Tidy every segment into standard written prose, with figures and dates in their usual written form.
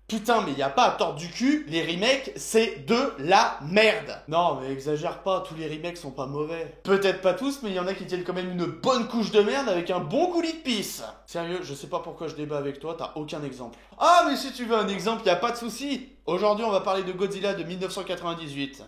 Putain, mais y a pas à tordre du cul, les remakes, c'est de la merde. Non, mais exagère pas, tous les remakes sont pas mauvais. Peut-être pas tous, mais il y en a qui tiennent quand même une bonne couche de merde avec un bon coulis de pisse. Sérieux, je sais pas pourquoi je débat avec toi, t'as aucun exemple. Ah, mais si tu veux un exemple, y a pas de souci. Aujourd'hui, on va parler de Godzilla de 1998.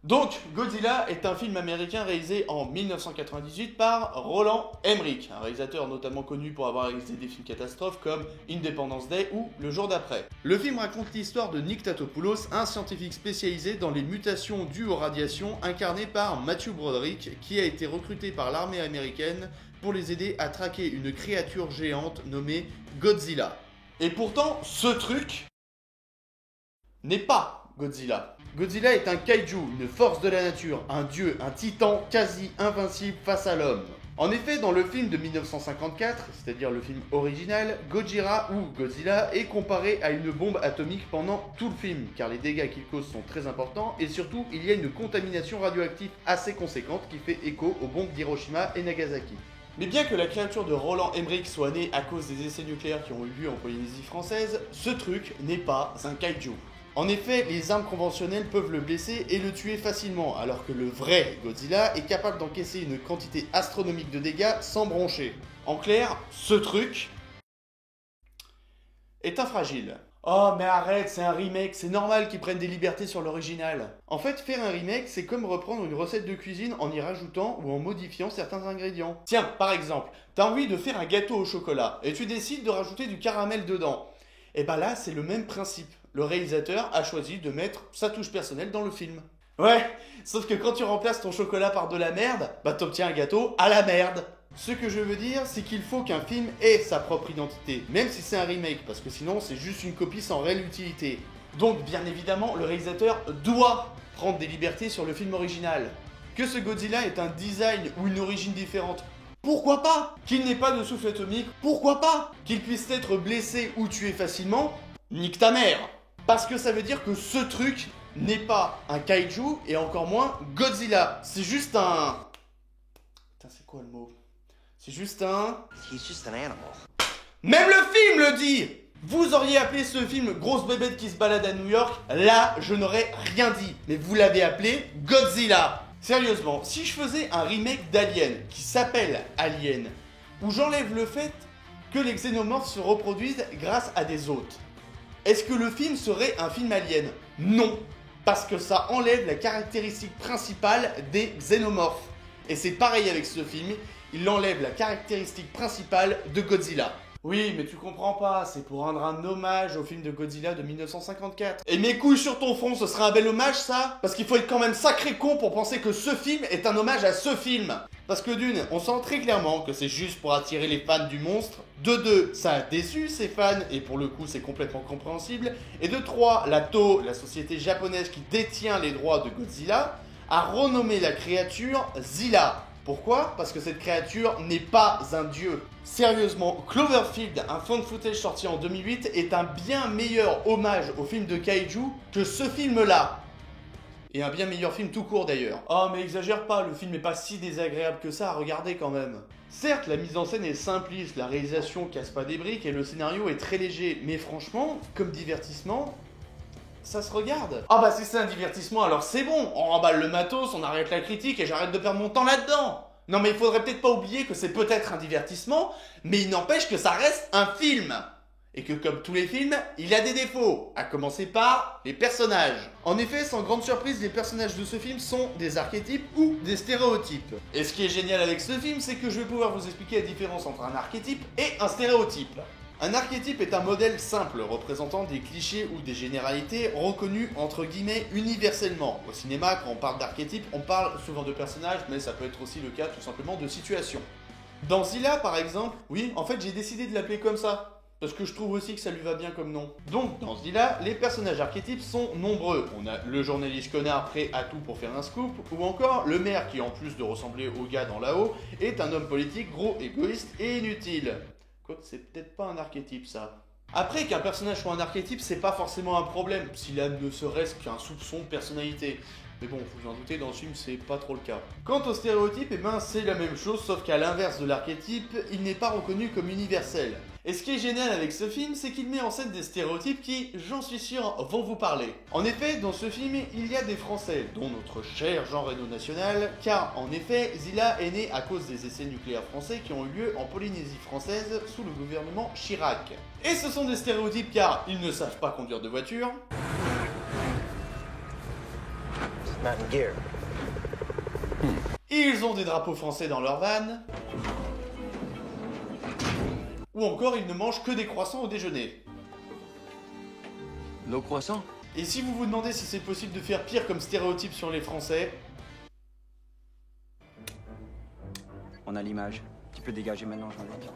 Donc, Godzilla est un film américain réalisé en 1998 par Roland Emmerich, un réalisateur notamment connu pour avoir réalisé des films catastrophes comme Independence Day ou Le jour d'après. Le film raconte l'histoire de Nick Tatopoulos, un scientifique spécialisé dans les mutations dues aux radiations, incarné par Matthew Broderick, qui a été recruté par l'armée américaine pour les aider à traquer une créature géante nommée Godzilla. Et pourtant, ce truc n'est pas Godzilla. Godzilla est un kaiju, une force de la nature, un dieu, un titan quasi invincible face à l'homme. En effet, dans le film de 1954, c'est-à-dire le film original, Gojira ou Godzilla est comparé à une bombe atomique pendant tout le film, car les dégâts qu'il cause sont très importants et surtout il y a une contamination radioactive assez conséquente qui fait écho aux bombes d'Hiroshima et Nagasaki. Mais bien que la créature de Roland Emmerich soit née à cause des essais nucléaires qui ont eu lieu en Polynésie française, ce truc n'est pas un kaiju. En effet, les armes conventionnelles peuvent le blesser et le tuer facilement, alors que le vrai Godzilla est capable d'encaisser une quantité astronomique de dégâts sans broncher. En clair, ce truc est un fragile. Oh mais arrête, c'est un remake, c'est normal qu'ils prennent des libertés sur l'original. En fait, faire un remake, c'est comme reprendre une recette de cuisine en y rajoutant ou en modifiant certains ingrédients. Tiens, par exemple, t'as envie de faire un gâteau au chocolat et tu décides de rajouter du caramel dedans. Et bah là, c'est le même principe. Le réalisateur a choisi de mettre sa touche personnelle dans le film. Ouais, sauf que quand tu remplaces ton chocolat par de la merde, bah t'obtiens un gâteau à la merde. Ce que je veux dire, c'est qu'il faut qu'un film ait sa propre identité, même si c'est un remake, parce que sinon c'est juste une copie sans réelle utilité. Donc bien évidemment, le réalisateur doit prendre des libertés sur le film original. Que ce Godzilla ait un design ou une origine différente, pourquoi pas? Qu'il n'ait pas de souffle atomique, pourquoi pas? Qu'il puisse être blessé ou tué facilement, nique ta mère! Parce que ça veut dire que ce truc n'est pas un kaiju et encore moins Godzilla. C'est juste un... Putain, c'est quoi le mot? C'est juste un... He's just an animal. Même le film le dit! Vous auriez appelé ce film Grosse bébête qui se balade à New York, là je n'aurais rien dit. Mais vous l'avez appelé Godzilla. Sérieusement, si je faisais un remake d'Alien qui s'appelle Alien, où j'enlève le fait que les xénomorphes se reproduisent grâce à des hôtes, est-ce que le film serait un film alien? Non, parce que ça enlève la caractéristique principale des xénomorphes. Et c'est pareil avec ce film, il enlève la caractéristique principale de Godzilla. Oui, mais tu comprends pas, c'est pour rendre un hommage au film de Godzilla de 1954. Et mes couilles sur ton front, ce serait un bel hommage ça? Parce qu'il faut être quand même sacré con pour penser que ce film est un hommage à ce film. Parce que d'une, on sent très clairement que c'est juste pour attirer les fans du monstre. De deux, ça a déçu ses fans, et pour le coup c'est complètement compréhensible. Et de trois, la Toho, la société japonaise qui détient les droits de Godzilla, a renommé la créature Zilla. Pourquoi? Parce que cette créature n'est pas un dieu. Sérieusement, Cloverfield, un found footage sorti en 2008, est un bien meilleur hommage au film de kaiju que ce film-là. Et un bien meilleur film tout court d'ailleurs. Oh mais exagère pas, le film est pas si désagréable que ça à regarder quand même. Certes, la mise en scène est simpliste, la réalisation casse pas des briques et le scénario est très léger, mais franchement, comme divertissement, ça se regarde. Ah bah si c'est un divertissement alors c'est bon, on remballe le matos, on arrête la critique et j'arrête de perdre mon temps là-dedans. Non mais il faudrait peut-être pas oublier que c'est peut-être un divertissement, mais il n'empêche que ça reste un film. Et que comme tous les films, il a des défauts, à commencer par les personnages. En effet, sans grande surprise, les personnages de ce film sont des archétypes ou des stéréotypes. Et ce qui est génial avec ce film, c'est que je vais pouvoir vous expliquer la différence entre un archétype et un stéréotype. Un archétype est un modèle simple représentant des clichés ou des généralités reconnus entre guillemets universellement. Au cinéma, quand on parle d'archétype, on parle souvent de personnages, mais ça peut être aussi le cas tout simplement de situations. Dans Zilla par exemple, oui, en fait j'ai décidé de l'appeler comme ça. parce que je trouve aussi que ça lui va bien comme nom. Donc dans ce dit-là, les personnages archétypes sont nombreux. On a le journaliste connard prêt à tout pour faire un scoop, ou encore le maire qui en plus de ressembler au gars dans là-haut, est un homme politique gros, égoïste et inutile. Quoi, c'est peut-être pas un archétype ça. Après, qu'un personnage soit un archétype, c'est pas forcément un problème, s'il a ne serait-ce qu'un soupçon de personnalité. Mais bon, faut vous en douter, dans le film, c'est pas trop le cas. Quant au stéréotype, eh ben, c'est la même chose, sauf qu'à l'inverse de l'archétype, il n'est pas reconnu comme universel. Et ce qui est génial avec ce film, c'est qu'il met en scène des stéréotypes qui, j'en suis sûr, vont vous parler. En effet, dans ce film, il y a des Français, dont notre cher Jean Reno national, car en effet, Zilla est né à cause des essais nucléaires français qui ont eu lieu en Polynésie française sous le gouvernement Chirac. Et ce sont des stéréotypes car ils ne savent pas conduire de voiture. Ils ont des drapeaux français dans leur van. Ou encore, ils ne mangent que des croissants au déjeuner. Nos croissants? Et si vous vous demandez si c'est possible de faire pire comme stéréotype sur les Français... On a l'image. Tu peux dégager maintenant, Jean-Luc.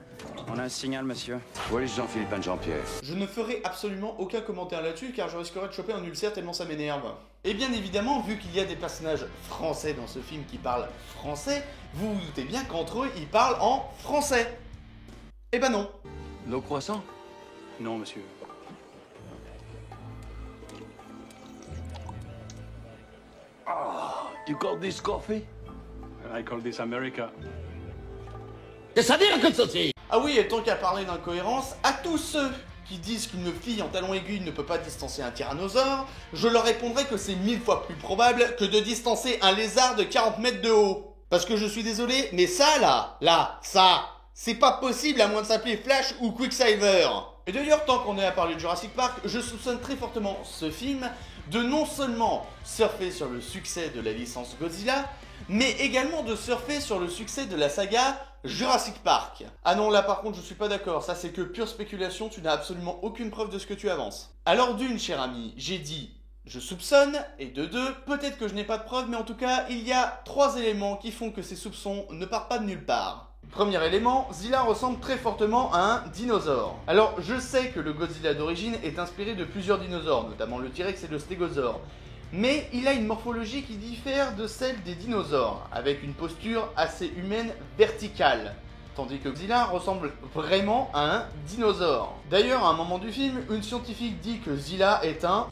On a un signal, monsieur. Oui, Jean-Philippe Jean-Pierre. Je ne ferai absolument aucun commentaire là-dessus car je risquerais de choper un ulcère tellement ça m'énerve. Et bien évidemment, vu qu'il y a des personnages français dans ce film qui parlent français, vous vous doutez bien qu'entre eux, ils parlent en français. Eh ben non. Nos croissants? Non, monsieur. You call this coffee? I call this America. Ah oui, et tant qu'à parler d'incohérence, à tous ceux qui disent qu'une fille en talons aiguilles ne peut pas distancer un tyrannosaure, je leur répondrai que c'est 1000 fois plus probable que de distancer un lézard de 40 mètres de haut. Parce que je suis désolé, mais ça ça, c'est pas possible à moins de s'appeler Flash ou Quicksilver. Et d'ailleurs, tant qu'on est à parler de Jurassic Park, je soupçonne très fortement ce film de non seulement surfer sur le succès de la licence Godzilla, mais également de surfer sur le succès de la saga Jurassic Park. Ah non, là par contre je suis pas d'accord, ça c'est que pure spéculation, tu n'as absolument aucune preuve de ce que tu avances. Alors d'une, cher ami, j'ai dit je soupçonne, et de deux, peut-être que je n'ai pas de preuves, mais en tout cas, il y a 3 éléments qui font que ces soupçons ne partent pas de nulle part. Premier élément, Zilla ressemble très fortement à un dinosaure. Alors, je sais que le Godzilla d'origine est inspiré de plusieurs dinosaures, notamment le T-Rex et le Stégosaure. Mais il a une morphologie qui diffère de celle des dinosaures, avec une posture assez humaine verticale. Tandis que Godzilla ressemble vraiment à un dinosaure. D'ailleurs, à un moment du film, une scientifique dit que Zilla est un...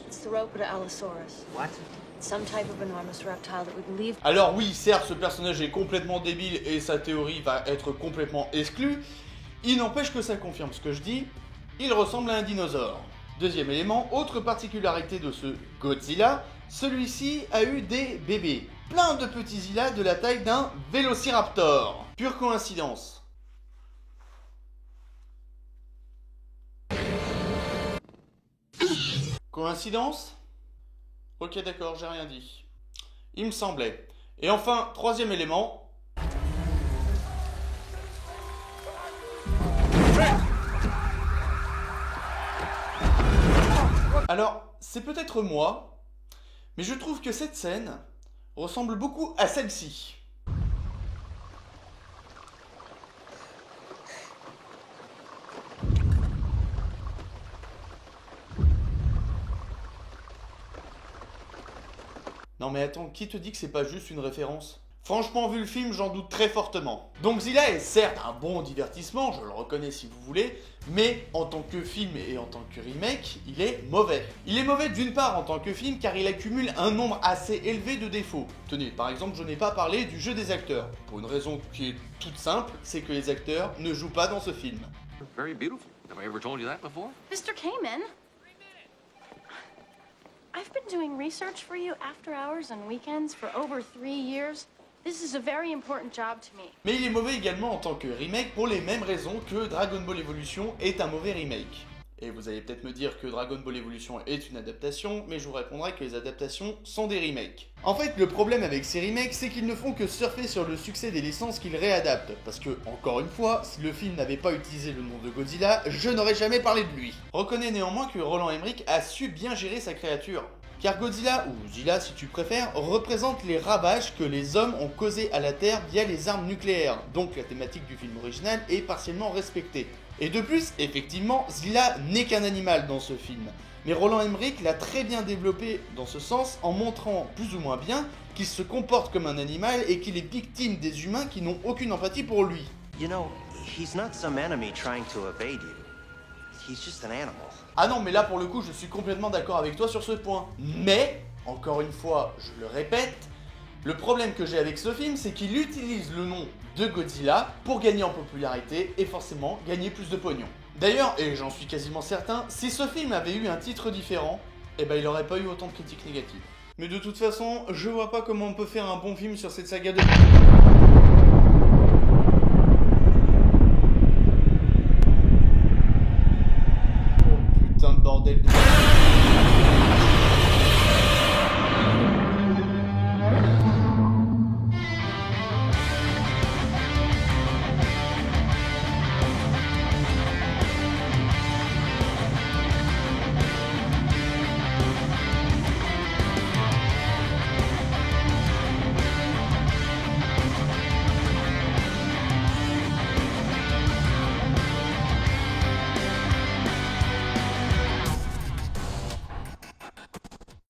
Alors oui, certes, ce personnage est complètement débile et sa théorie va être complètement exclue. Il n'empêche que ça confirme ce que je dis, il ressemble à un dinosaure. Deuxième élément, autre particularité de ce Godzilla, celui-ci a eu des bébés. Plein de petits Zilla de la taille d'un vélociraptor. Pure coïncidence. Coïncidence ? Ok d'accord, j'ai rien dit. Il me semblait. Et enfin, troisième élément. Alors, c'est peut-être moi, mais je trouve que cette scène ressemble beaucoup à celle-ci. Non mais attends, qui te dit que c'est pas juste une référence ? Franchement, vu le film, j'en doute très fortement. Donc Zilla est certes un bon divertissement, je le reconnais si vous voulez, mais en tant que film et en tant que remake, il est mauvais. Il est mauvais d'une part en tant que film car il accumule un nombre assez élevé de défauts. Tenez, par exemple, je n'ai pas parlé du jeu des acteurs. Pour une raison qui est toute simple, c'est que les acteurs ne jouent pas dans ce film. Very beautiful. Have I ever told you that before? Mr. Kamen, I've been doing research for you after hours and weekends for over 3 years. This is a very important job to me. Mais il est mauvais également en tant que remake pour les mêmes raisons que Dragon Ball Evolution est un mauvais remake. Et vous allez peut-être me dire que Dragon Ball Evolution est une adaptation, mais je vous répondrai que les adaptations sont des remakes. En fait, le problème avec ces remakes, c'est qu'ils ne font que surfer sur le succès des licences qu'ils réadaptent. Parce que, encore une fois, si le film n'avait pas utilisé le nom de Godzilla, je n'aurais jamais parlé de lui. Reconnais néanmoins que Roland Emmerich a su bien gérer sa créature. Car Godzilla, ou Zilla si tu préfères, représente les ravages que les hommes ont causés à la Terre via les armes nucléaires, donc la thématique du film original est partiellement respectée. Et de plus, effectivement, Zilla n'est qu'un animal dans ce film. Mais Roland Emmerich l'a très bien développé dans ce sens en montrant plus ou moins bien qu'il se comporte comme un animal et qu'il est victime des humains qui n'ont aucune empathie pour lui. You know, he's not some enemy trying to evade you. He's just an animal. Ah non, mais là pour le coup, je suis complètement d'accord avec toi sur ce point. Mais, encore une fois, je le répète, le problème que j'ai avec ce film, c'est qu'il utilise le nom de Godzilla pour gagner en popularité et forcément gagner plus de pognon. D'ailleurs, et j'en suis quasiment certain, si ce film avait eu un titre différent, eh ben il aurait pas eu autant de critiques négatives. Mais de toute façon, je vois pas comment on peut faire un bon film sur cette saga de...